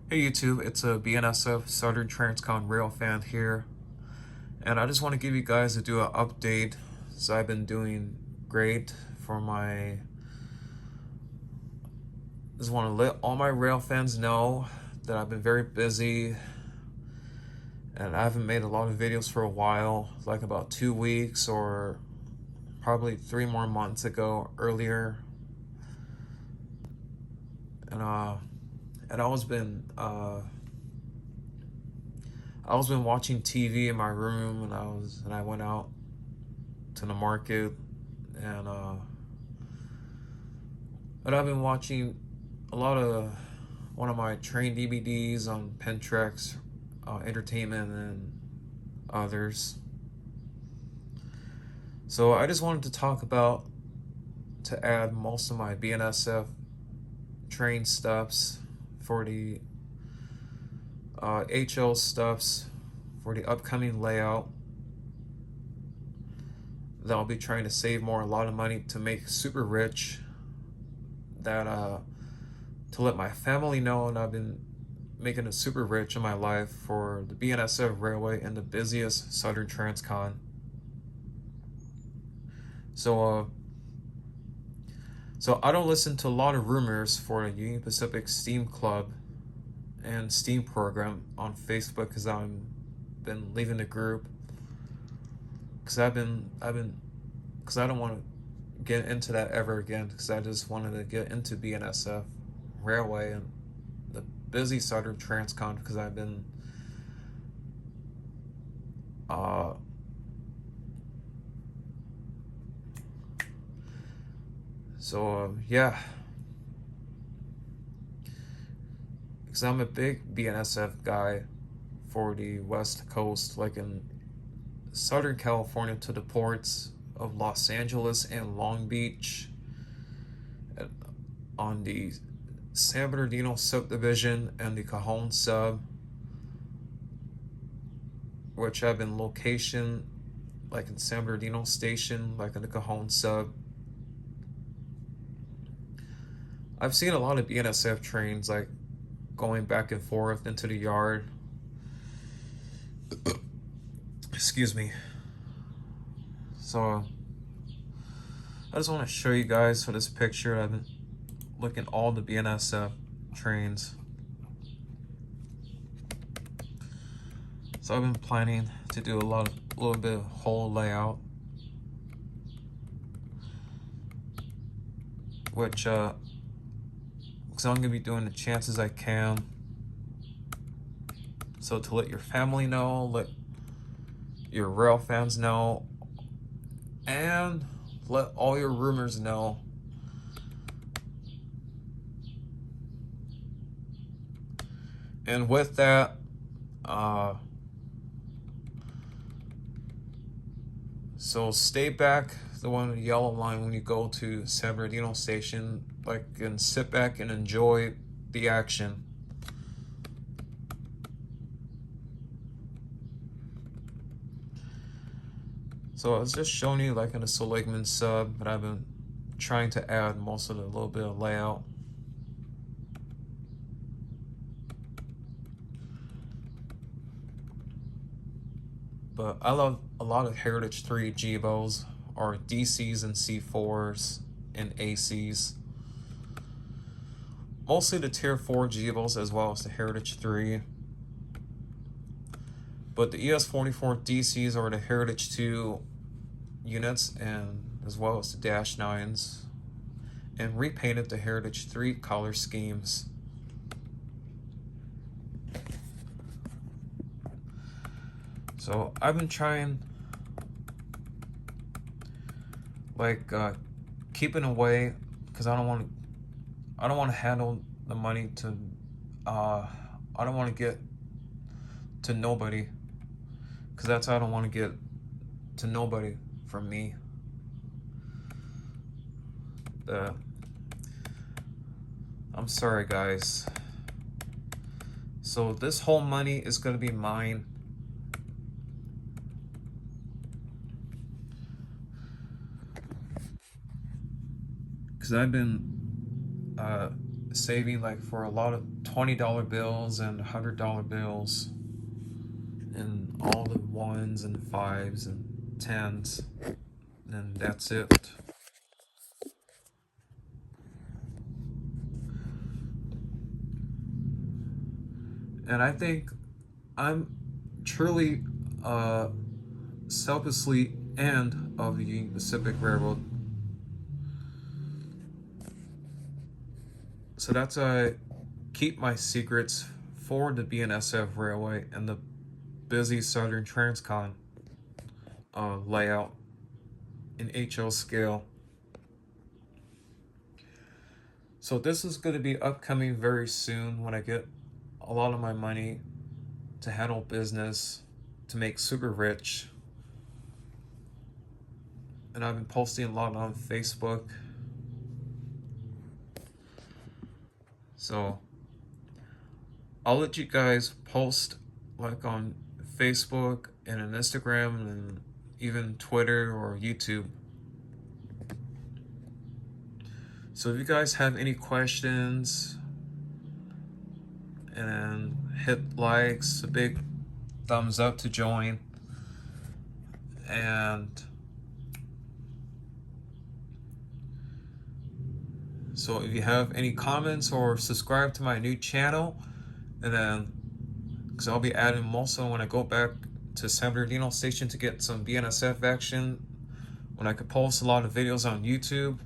Hey YouTube, it's a BNSF Southern Transcon rail fan here, and I just want to give you guys do an update. So I've been doing great for my. Just want to let all my rail fans know that I've been very busy, and I haven't made a lot of videos for a while, like about 2 weeks or probably 3 more months ago earlier, and and I was been watching TV in my room, and I went out to the market, and I've been watching a lot of one of my train DVDs on Pentrex, Entertainment, and others. So I just wanted to talk about to add most of my BNSF train stuffs for the HL stuffs for the upcoming layout that I'll be trying to save a lot of money to make super rich, that to let my family know, and I've been making it super rich in my life for the BNSF railway and the busiest Southern Transcon. So so I don't listen to a lot of rumors for the Union Pacific Steam Club and Steam program on Facebook, because I've been leaving the group because because I don't want to get into that ever again, because I just wanted to get into BNSF railway and the busy Southern Transcon, because I've been uh yeah, because I'm a big BNSF guy for the West Coast, like in Southern California to the ports of Los Angeles and Long Beach, on the San Bernardino subdivision and the Cajon sub, which have been location like in San Bernardino station, like in the Cajon sub. I've seen a lot of BNSF trains like going back and forth into the yard. Excuse me. So I just want to show you guys for this picture. I've been looking at all the BNSF trains. So I've been planning to do a little bit of whole layout, which because I'm gonna be doing the chances I can. So to let your family know, let your rail fans know, and let all your rumors know. And with that, so stay back, the one with the yellow line, when you go to San Bernardino station, like, and sit back and enjoy the action. So I was just showing you like in a Seligman sub, but I've been trying to add most of the little bit of layout. But I love a lot of Heritage 3 Gevos, or DCs and C4s and ACs. Mostly the Tier 4 Gevos as well as the Heritage 3. But the ES44 DCs are the Heritage 2 units, and as well as the Dash 9s, and repainted the Heritage 3 color schemes. So I've been trying, like, keeping away, because I don't want to handle the money to I don't want to get to nobody, because that's how I don't want to get to nobody from me. I'm sorry, guys. So this whole money is going to be mine. Because I've been saving like for a lot of $20 bills and $100 bills and all the ones and fives and tens, and that's it. And I think I'm truly selflessly end of the Union Pacific Railroad. So that's why I keep my secrets for the BNSF Railway and the busy Southern Transcon layout in HO scale. So this is going to be upcoming very soon when I get a lot of my money to handle business, to make super rich. And I've been posting a lot on Facebook. So I'll let you guys post like on Facebook and on Instagram and even Twitter or YouTube. So if you guys have any questions, and hit likes, a big thumbs up to join, and so if you have any comments or subscribe to my new channel, and then because I'll be adding them also when I go back to San Bernardino Station to get some BNSF action, when I could post a lot of videos on YouTube,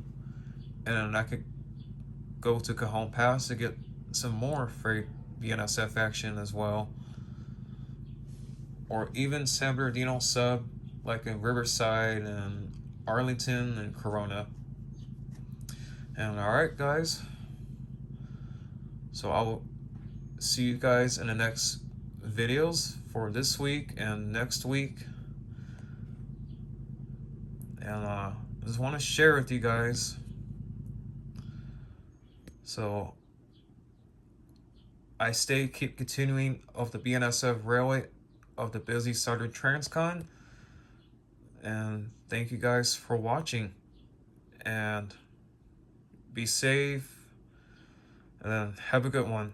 and I could go to Cajon Pass to get some more freight BNSF action as well, or even San Bernardino sub like in Riverside and Arlington and Corona. And alright guys, so I will see you guys in the next videos for this week and next week. And I just want to share with you guys. So I keep continuing of the BNSF Railway of the busy Southern Transcon. And thank you guys for watching. And be safe. And have a good one.